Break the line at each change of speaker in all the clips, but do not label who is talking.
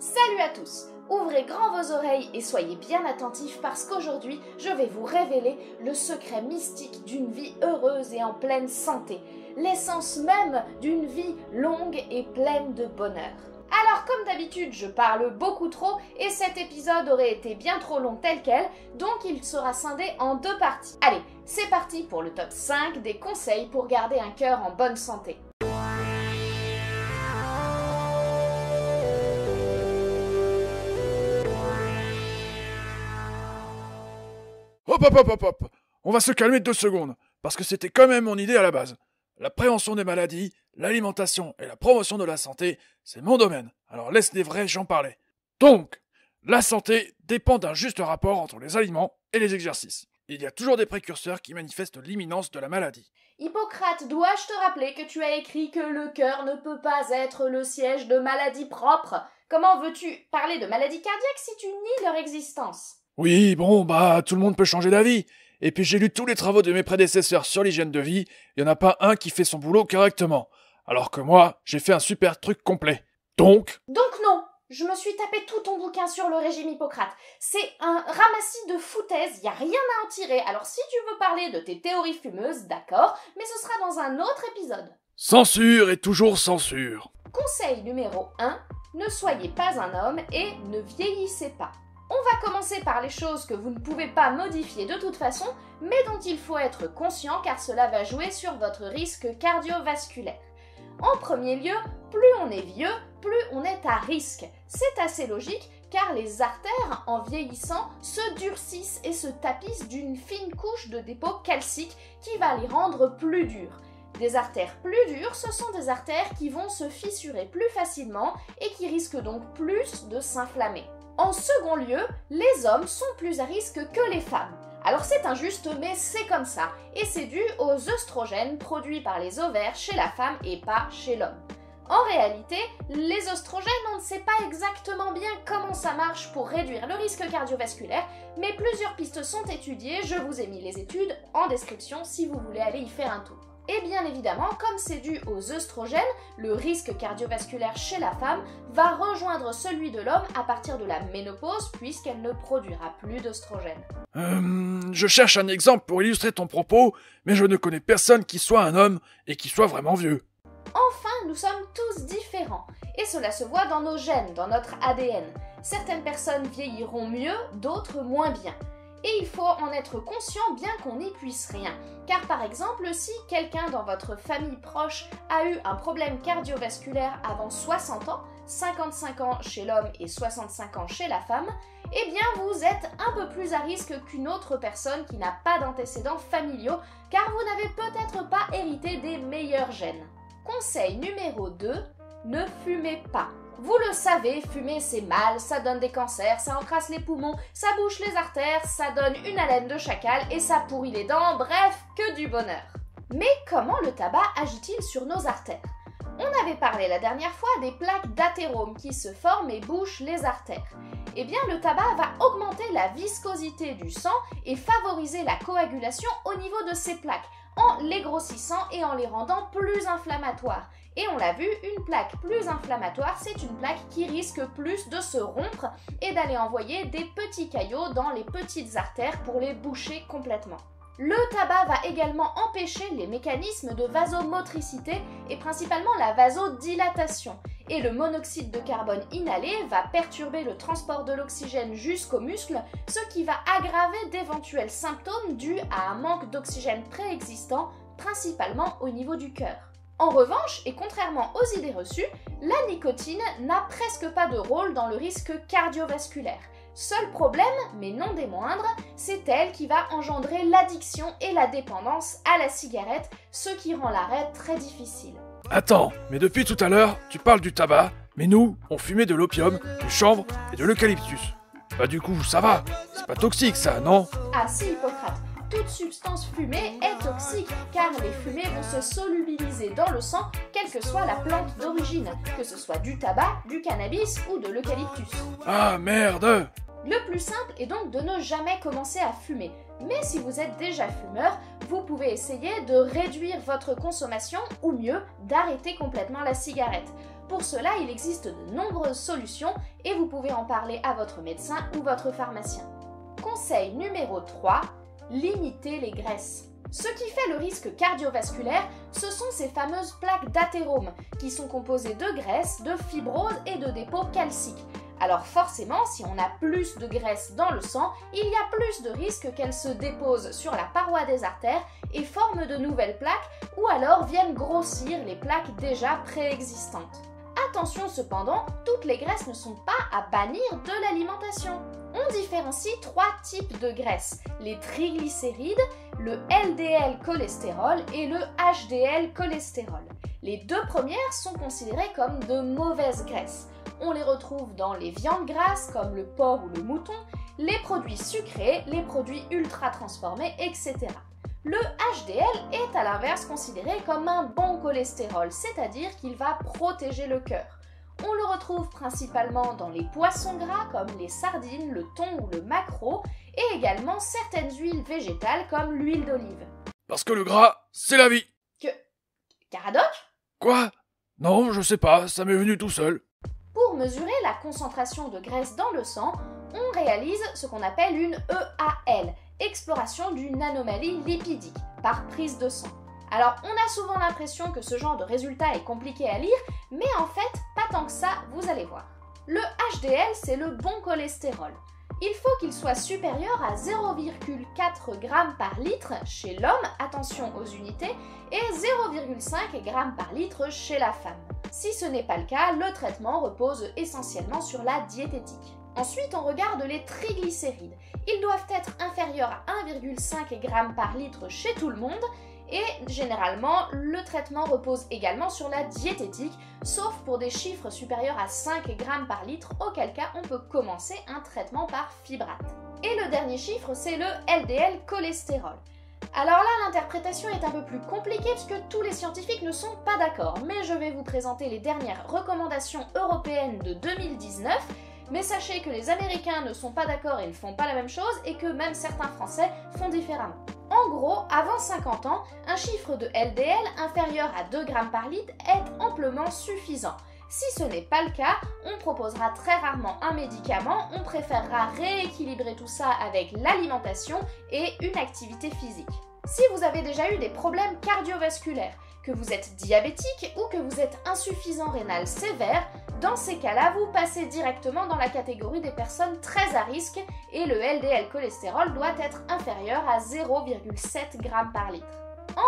Salut à tous! Ouvrez grand vos oreilles et soyez bien attentifs parce qu'aujourd'hui, je vais vous révéler le secret mystique d'une vie heureuse et en pleine santé, l'essence même d'une vie longue et pleine de bonheur. Alors comme d'habitude, je parle beaucoup trop et cet épisode aurait été bien trop long tel quel, donc il sera scindé en deux parties. Allez, c'est parti pour le top 5 des conseils pour garder un cœur en bonne santé.
Hop. On va se calmer 2 secondes, parce que c'était quand même mon idée à la base. La prévention des maladies, l'alimentation et la promotion de la santé, c'est mon domaine, alors laisse les vrais gens parler. Donc, la santé dépend d'un juste rapport entre les aliments et les exercices. Il y a toujours des précurseurs qui manifestent l'imminence de la maladie.
Hippocrate, dois-je te rappeler que tu as écrit que le cœur ne peut pas être le siège de maladies propres? Comment veux-tu parler de maladies cardiaques si tu nies leur existence?
Oui, tout le monde peut changer d'avis. Et puis j'ai lu tous les travaux de mes prédécesseurs sur l'hygiène de vie, il n'y en a pas un qui fait son boulot correctement. Alors que moi, j'ai fait un super truc complet. Donc
non, je me suis tapé tout ton bouquin sur le régime Hippocrate. C'est un ramassis de foutaises, y a rien à en tirer. Alors si tu veux parler de tes théories fumeuses, d'accord, mais ce sera dans un autre épisode.
Censure et toujours censure.
Conseil numéro 1, ne soyez pas un homme et ne vieillissez pas. On va commencer par les choses que vous ne pouvez pas modifier de toute façon, mais dont il faut être conscient car cela va jouer sur votre risque cardiovasculaire. En premier lieu, plus on est vieux, plus on est à risque. C'est assez logique car les artères, en vieillissant, se durcissent et se tapissent d'une fine couche de dépôt calcique qui va les rendre plus dures. Des artères plus dures, ce sont des artères qui vont se fissurer plus facilement et qui risquent donc plus de s'inflammer. En second lieu, les hommes sont plus à risque que les femmes. Alors c'est injuste, mais c'est comme ça, et c'est dû aux œstrogènes produits par les ovaires chez la femme et pas chez l'homme. En réalité, les œstrogènes, on ne sait pas exactement bien comment ça marche pour réduire le risque cardiovasculaire, mais plusieurs pistes sont étudiées, je vous ai mis les études en description si vous voulez aller y faire un tour. Et bien évidemment, comme c'est dû aux œstrogènes, le risque cardiovasculaire chez la femme va rejoindre celui de l'homme à partir de la ménopause puisqu'elle ne produira plus d'œstrogènes.
Je cherche un exemple pour illustrer ton propos, mais je ne connais personne qui soit un homme et qui soit vraiment vieux.
Enfin, nous sommes tous différents, et cela se voit dans nos gènes, dans notre ADN. Certaines personnes vieilliront mieux, d'autres moins bien. Et il faut en être conscient bien qu'on n'y puisse rien. Car par exemple, si quelqu'un dans votre famille proche a eu un problème cardiovasculaire avant 60 ans, 55 ans chez l'homme et 65 ans chez la femme, eh bien vous êtes un peu plus à risque qu'une autre personne qui n'a pas d'antécédents familiaux, car vous n'avez peut-être pas hérité des meilleurs gènes. Conseil numéro 2, ne fumez pas. Vous le savez, fumer c'est mal, ça donne des cancers, ça encrasse les poumons, ça bouche les artères, ça donne une haleine de chacal et ça pourrit les dents, bref, que du bonheur. Mais comment le tabac agit-il sur nos artères? On avait parlé la dernière fois des plaques d'athérome qui se forment et bouchent les artères. Eh bien, le tabac va augmenter la viscosité du sang et favoriser la coagulation au niveau de ces plaques, en les grossissant et en les rendant plus inflammatoires. Et on l'a vu, une plaque plus inflammatoire, c'est une plaque qui risque plus de se rompre et d'aller envoyer des petits caillots dans les petites artères pour les boucher complètement. Le tabac va également empêcher les mécanismes de vasomotricité et principalement la vasodilatation. Et le monoxyde de carbone inhalé va perturber le transport de l'oxygène jusqu'aux muscles, ce qui va aggraver d'éventuels symptômes dus à un manque d'oxygène préexistant, principalement au niveau du cœur. En revanche, et contrairement aux idées reçues, la nicotine n'a presque pas de rôle dans le risque cardiovasculaire. Seul problème, mais non des moindres, c'est elle qui va engendrer l'addiction et la dépendance à la cigarette, ce qui rend l'arrêt très difficile.
Attends, mais depuis tout à l'heure, tu parles du tabac, mais nous, on fumait de l'opium, du chanvre et de l'eucalyptus. Bah du coup, ça va, c'est pas toxique ça, non?
Ah si, Hippocrate, toute substance fumée est toxique car les fumées vont se solubiliser dans le sang, quelle que soit la plante d'origine, que ce soit du tabac, du cannabis ou de l'eucalyptus.
Ah merde!
Le plus simple est donc de ne jamais commencer à fumer. Mais si vous êtes déjà fumeur, vous pouvez essayer de réduire votre consommation ou mieux, d'arrêter complètement la cigarette. Pour cela, il existe de nombreuses solutions et vous pouvez en parler à votre médecin ou votre pharmacien. Conseil numéro 3, limitez les graisses. Ce qui fait le risque cardiovasculaire, ce sont ces fameuses plaques d'athérome qui sont composées de graisse, de fibrose et de dépôts calciques. Alors forcément, si on a plus de graisse dans le sang, il y a plus de risques qu'elle se dépose sur la paroi des artères et forme de nouvelles plaques ou alors viennent grossir les plaques déjà préexistantes. Attention cependant, toutes les graisses ne sont pas à bannir de l'alimentation. On différencie 3 types de graisses, les triglycérides, le LDL cholestérol et le HDL cholestérol. Les deux premières sont considérées comme de mauvaises graisses. On les retrouve dans les viandes grasses comme le porc ou le mouton, les produits sucrés, les produits ultra transformés, etc. Le HDL est à l'inverse considéré comme un bon cholestérol, c'est-à-dire qu'il va protéger le cœur. On le retrouve principalement dans les poissons gras comme les sardines, le thon ou le maquereau, et également certaines huiles végétales comme l'huile d'olive.
Parce que le gras, c'est la vie.
Caradoc ?
Quoi? Non, je sais pas, ça m'est venu tout seul.
Pour mesurer la concentration de graisse dans le sang, on réalise ce qu'on appelle une EAL, exploration d'une anomalie lipidique, par prise de sang. Alors, on a souvent l'impression que ce genre de résultat est compliqué à lire, mais en fait, pas tant que ça, vous allez voir. Le HDL, c'est le bon cholestérol. Il faut qu'il soit supérieur à 0,4 g par litre chez l'homme, attention aux unités, et 0,5 g par litre chez la femme. Si ce n'est pas le cas, le traitement repose essentiellement sur la diététique. Ensuite, on regarde les triglycérides. Ils doivent être inférieurs à 1,5 g par litre chez tout le monde et généralement, le traitement repose également sur la diététique, sauf pour des chiffres supérieurs à 5 g par litre, auquel cas on peut commencer un traitement par fibrate. Et le dernier chiffre, c'est le LDL cholestérol. Alors là, l'interprétation est un peu plus compliquée puisque tous les scientifiques ne sont pas d'accord, mais je vais vous présenter les dernières recommandations européennes de 2019. Mais sachez que les Américains ne sont pas d'accord et ne font pas la même chose et que même certains Français font différemment. En gros, avant 50 ans, un chiffre de LDL inférieur à 2 g par litre est amplement suffisant. Si ce n'est pas le cas, on proposera très rarement un médicament, on préférera rééquilibrer tout ça avec l'alimentation et une activité physique. Si vous avez déjà eu des problèmes cardiovasculaires, que vous êtes diabétique ou que vous êtes insuffisant rénal sévère, dans ces cas-là, vous passez directement dans la catégorie des personnes très à risque et le LDL cholestérol doit être inférieur à 0,7 g par litre.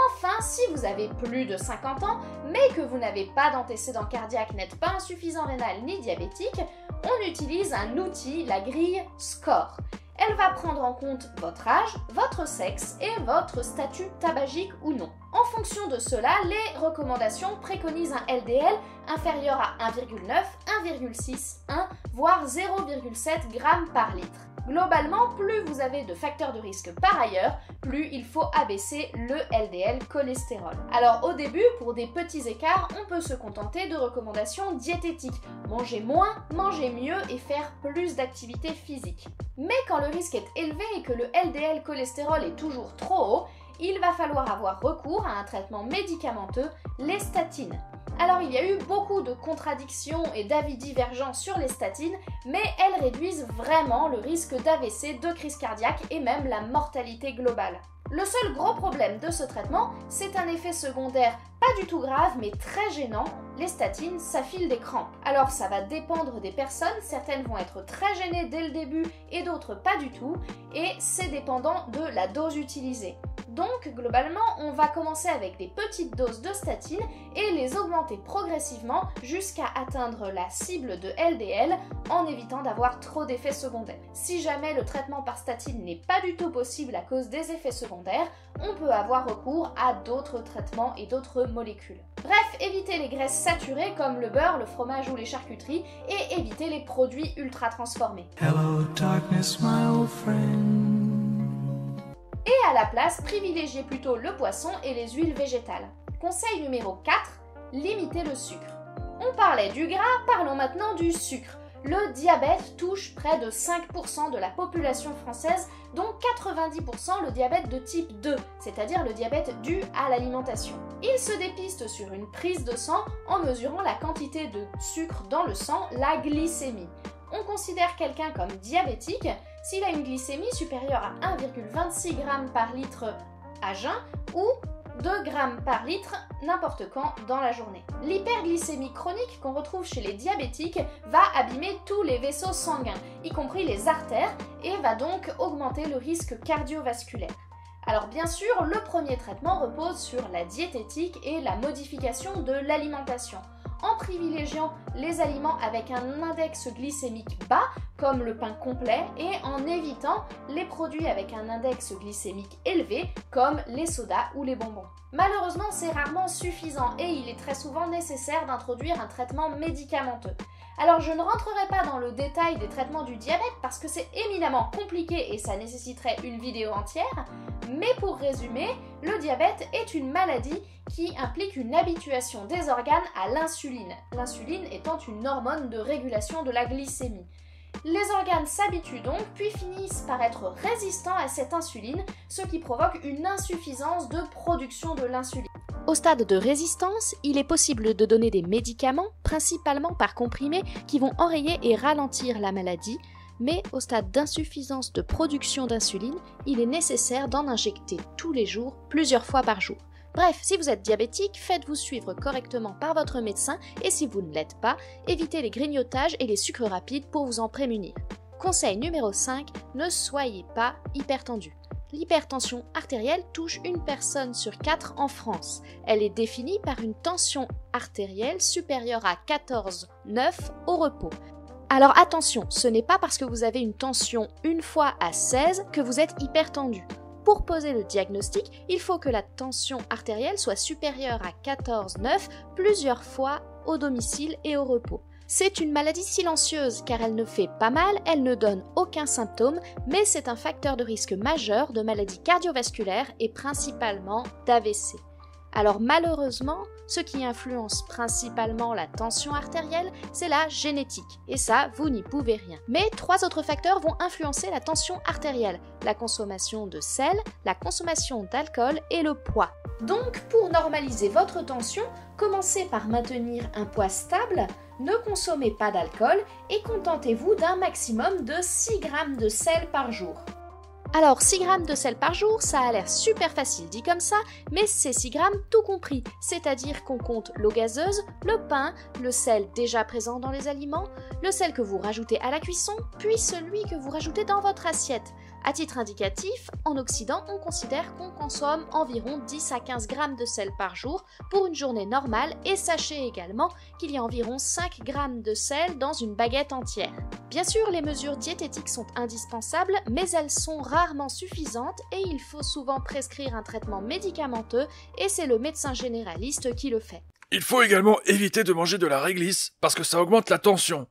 Enfin, si vous avez plus de 50 ans, mais que vous n'avez pas d'antécédent cardiaque, n'êtes pas insuffisant rénal ni diabétique, on utilise un outil, la grille SCORE. Elle va prendre en compte votre âge, votre sexe et votre statut tabagique ou non. En fonction de cela, les recommandations préconisent un LDL inférieur à 1,9, 1,6, 1, voire 0,7 g par litre. Globalement, plus vous avez de facteurs de risque par ailleurs, plus il faut abaisser le LDL cholestérol. Alors au début, pour des petits écarts, on peut se contenter de recommandations diététiques. Manger moins, manger mieux et faire plus d'activité physique. Mais quand le risque est élevé et que le LDL cholestérol est toujours trop haut, il va falloir avoir recours à un traitement médicamenteux, les statines. Alors il y a eu beaucoup de contradictions et d'avis divergents sur les statines, mais elles réduisent vraiment le risque d'AVC, de crise cardiaque et même la mortalité globale. Le seul gros problème de ce traitement, c'est un effet secondaire pas du tout grave mais très gênant, les statines, ça file des crampes. Alors ça va dépendre des personnes, certaines vont être très gênées dès le début et d'autres pas du tout, et c'est dépendant de la dose utilisée. Donc globalement, on va commencer avec des petites doses de statine et les augmenter progressivement jusqu'à atteindre la cible de LDL en évitant d'avoir trop d'effets secondaires. Si jamais le traitement par statine n'est pas du tout possible à cause des effets secondaires, on peut avoir recours à d'autres traitements et d'autres molécules. Bref, évitez les graisses saturées comme le beurre, le fromage ou les charcuteries et évitez les produits ultra transformés.
Hello, darkness, my old friend.
Et à la place, privilégiez plutôt le poisson et les huiles végétales. Conseil numéro 4, limitez le sucre. On parlait du gras, parlons maintenant du sucre. Le diabète touche près de 5% de la population française, dont 90% le diabète de type 2, c'est-à-dire le diabète dû à l'alimentation. Il se dépiste sur une prise de sang en mesurant la quantité de sucre dans le sang, la glycémie. On considère quelqu'un comme diabétique s'il a une glycémie supérieure à 1,26 g par litre à jeun ou 2 g par litre n'importe quand dans la journée. L'hyperglycémie chronique qu'on retrouve chez les diabétiques va abîmer tous les vaisseaux sanguins, y compris les artères, et va donc augmenter le risque cardiovasculaire. Alors bien sûr, le premier traitement repose sur la diététique et la modification de l'alimentation, en privilégiant les aliments avec un index glycémique bas, comme le pain complet, et en évitant les produits avec un index glycémique élevé, comme les sodas ou les bonbons. Malheureusement, c'est rarement suffisant et il est très souvent nécessaire d'introduire un traitement médicamenteux. Alors je ne rentrerai pas dans le détail des traitements du diabète parce que c'est éminemment compliqué et ça nécessiterait une vidéo entière, mais pour résumer, le diabète est une maladie qui implique une habituation des organes à l'insuline, l'insuline étant une hormone de régulation de la glycémie. Les organes s'habituent donc, puis finissent par être résistants à cette insuline, ce qui provoque une insuffisance de production de l'insuline.
Au stade de résistance, il est possible de donner des médicaments, principalement par comprimés, qui vont enrayer et ralentir la maladie, mais au stade d'insuffisance de production d'insuline, il est nécessaire d'en injecter tous les jours, plusieurs fois par jour. Bref, si vous êtes diabétique, faites-vous suivre correctement par votre médecin et si vous ne l'êtes pas, évitez les grignotages et les sucres rapides pour vous en prémunir. Conseil numéro 5, ne soyez pas hypertendu. L'hypertension artérielle touche une personne sur 4 en France. Elle est définie par une tension artérielle supérieure à 14,9 au repos. Alors attention, ce n'est pas parce que vous avez une tension une fois à 16 que vous êtes hypertendu. Pour poser le diagnostic, il faut que la tension artérielle soit supérieure à 14,9 plusieurs fois au domicile et au repos. C'est une maladie silencieuse car elle ne fait pas mal, elle ne donne aucun symptôme, mais c'est un facteur de risque majeur de maladies cardiovasculaires et principalement d'AVC. Alors malheureusement, ce qui influence principalement la tension artérielle, c'est la génétique. Et ça, vous n'y pouvez rien. Mais 3 autres facteurs vont influencer la tension artérielle. La consommation de sel, la consommation d'alcool et le poids.
Donc, pour normaliser votre tension, commencez par maintenir un poids stable, ne consommez pas d'alcool et contentez-vous d'un maximum de 6 g de sel par jour.
Alors 6 grammes de sel par jour, ça a l'air super facile dit comme ça, mais c'est 6 grammes tout compris, c'est-à-dire qu'on compte l'eau gazeuse, le pain, le sel déjà présent dans les aliments, le sel que vous rajoutez à la cuisson, puis celui que vous rajoutez dans votre assiette. À titre indicatif, en Occident, on considère qu'on consomme environ 10 à 15 grammes de sel par jour pour une journée normale et sachez également qu'il y a environ 5 grammes de sel dans une baguette entière. Bien sûr, les mesures diététiques sont indispensables, mais elles sont rarement suffisantes et il faut souvent prescrire un traitement médicamenteux et c'est le médecin généraliste qui le fait.
Il faut également éviter de manger de la réglisse parce que ça augmente la tension.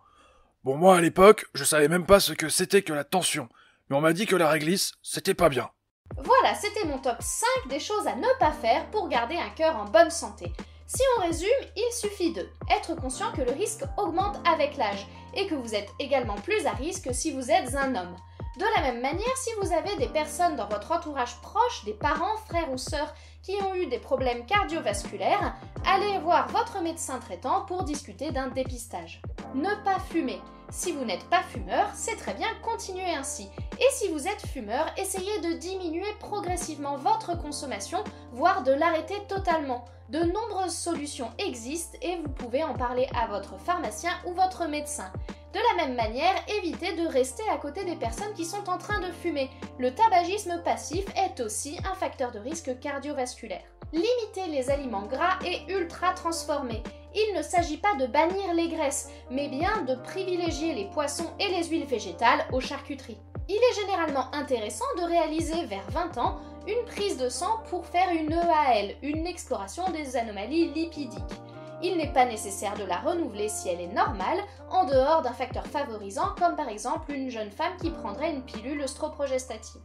Bon, moi à l'époque, je savais même pas ce que c'était que la tension. Mais on m'a dit que la réglisse, c'était pas bien.
Voilà, c'était mon top 5 des choses à ne pas faire pour garder un cœur en bonne santé. Si on résume, il suffit de être conscient que le risque augmente avec l'âge et que vous êtes également plus à risque si vous êtes un homme. De la même manière, si vous avez des personnes dans votre entourage proche, des parents, frères ou sœurs qui ont eu des problèmes cardiovasculaires, allez voir votre médecin traitant pour discuter d'un dépistage. Ne pas fumer. Si vous n'êtes pas fumeur, c'est très bien, continuez ainsi. Et si vous êtes fumeur, essayez de diminuer progressivement votre consommation, voire de l'arrêter totalement. De nombreuses solutions existent et vous pouvez en parler à votre pharmacien ou votre médecin. De la même manière, évitez de rester à côté des personnes qui sont en train de fumer. Le tabagisme passif est aussi un facteur de risque cardiovasculaire. Limitez les aliments gras et ultra transformés. Il ne s'agit pas de bannir les graisses, mais bien de privilégier les poissons et les huiles végétales aux charcuteries. Il est généralement intéressant de réaliser vers 20 ans une prise de sang pour faire une EAL, une exploration des anomalies lipidiques. Il n'est pas nécessaire de la renouveler si elle est normale, en dehors d'un facteur favorisant comme par exemple une jeune femme qui prendrait une pilule œstroprogestative.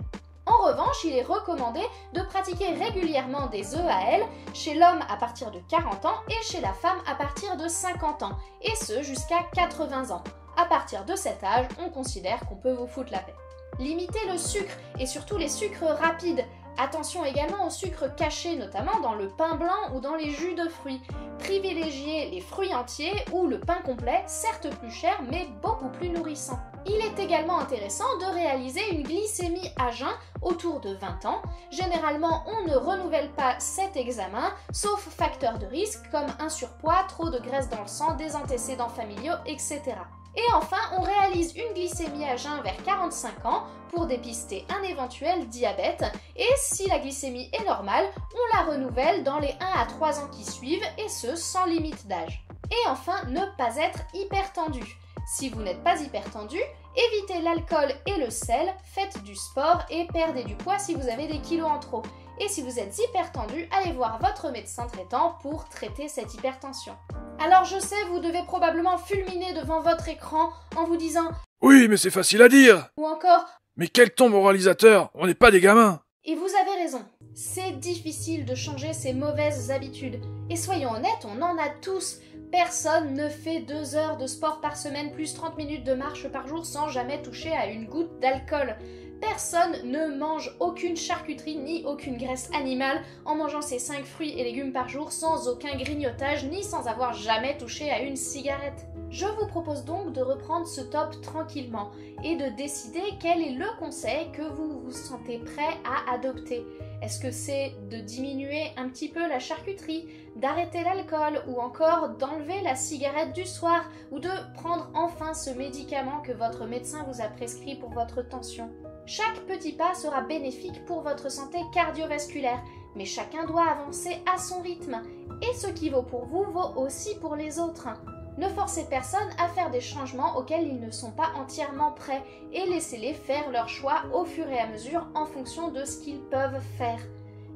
En revanche, il est recommandé de pratiquer régulièrement des EAL chez l'homme à partir de 40 ans et chez la femme à partir de 50 ans, et ce jusqu'à 80 ans. À partir de cet âge, on considère qu'on peut vous foutre la paix. Limitez le sucre et surtout les sucres rapides. Attention également aux sucres cachés, notamment dans le pain blanc ou dans les jus de fruits. Privilégiez les fruits entiers ou le pain complet, certes plus cher mais beaucoup plus nourrissant. Il est également intéressant de réaliser une glycémie à jeun autour de 20 ans. Généralement, on ne renouvelle pas cet examen, sauf facteurs de risque comme un surpoids, trop de graisse dans le sang, des antécédents familiaux, etc. Et enfin, on réalise une glycémie à jeun vers 45 ans pour dépister un éventuel diabète. Et si la glycémie est normale, on la renouvelle dans les 1 à 3 ans qui suivent, et ce sans limite d'âge. Et enfin, ne pas être hypertendu. Si vous n'êtes pas hypertendu, évitez l'alcool et le sel, faites du sport et perdez du poids si vous avez des kilos en trop. Et si vous êtes hypertendu, allez voir votre médecin traitant pour traiter cette hypertension. Alors je sais, vous devez probablement fulminer devant votre écran en vous disant «
Oui, mais c'est facile à dire !»
ou encore
« Mais quel ton moralisateur, on n'est pas des gamins !»
Et vous avez raison, c'est difficile de changer ces mauvaises habitudes. Et soyons honnêtes, on en a tous. Personne ne fait 2 heures de sport par semaine plus 30 minutes de marche par jour sans jamais toucher à une goutte d'alcool. Personne ne mange aucune charcuterie ni aucune graisse animale en mangeant ses 5 fruits et légumes par jour sans aucun grignotage ni sans avoir jamais touché à une cigarette. Je vous propose donc de reprendre ce top tranquillement et de décider quel est le conseil que vous vous sentez prêt à adopter. Est-ce que c'est de diminuer un petit peu la charcuterie, d'arrêter l'alcool ou encore d'enlever la cigarette du soir ou de prendre enfin ce médicament que votre médecin vous a prescrit pour votre tension? Chaque petit pas sera bénéfique pour votre santé cardiovasculaire, mais chacun doit avancer à son rythme. Et ce qui vaut pour vous vaut aussi pour les autres. Ne forcez personne à faire des changements auxquels ils ne sont pas entièrement prêts et laissez-les faire leur choix au fur et à mesure en fonction de ce qu'ils peuvent faire.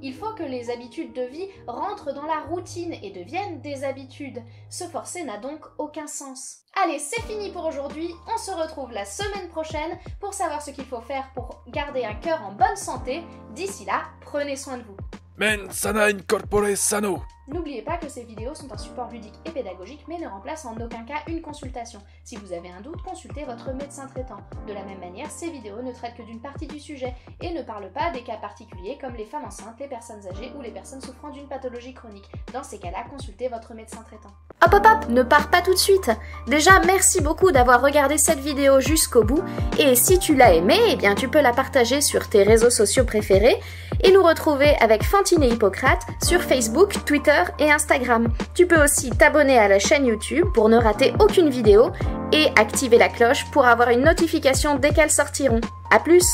Il faut que les habitudes de vie rentrent dans la routine et deviennent des habitudes. Se forcer n'a donc aucun sens. Allez, c'est fini pour aujourd'hui. On se retrouve la semaine prochaine pour savoir ce qu'il faut faire pour garder un cœur en bonne santé. D'ici là, prenez soin de vous.
Men sana in corpore sano.
N'oubliez pas que ces vidéos sont un support ludique et pédagogique mais ne remplacent en aucun cas une consultation. Si vous avez un doute, consultez votre médecin traitant. De la même manière, ces vidéos ne traitent que d'une partie du sujet et ne parlent pas des cas particuliers comme les femmes enceintes, les personnes âgées ou les personnes souffrant d'une pathologie chronique. Dans ces cas-là, consultez votre médecin traitant.
Hop hop hop, ne pars pas tout de suite. Déjà, merci beaucoup d'avoir regardé cette vidéo jusqu'au bout. Et si tu l'as aimée, eh bien tu peux la partager sur tes réseaux sociaux préférés et nous retrouver avec Fantine et Hippocrate sur Facebook, Twitter et Instagram. Tu peux aussi t'abonner à la chaîne YouTube pour ne rater aucune vidéo et activer la cloche pour avoir une notification dès qu'elles sortiront. A plus!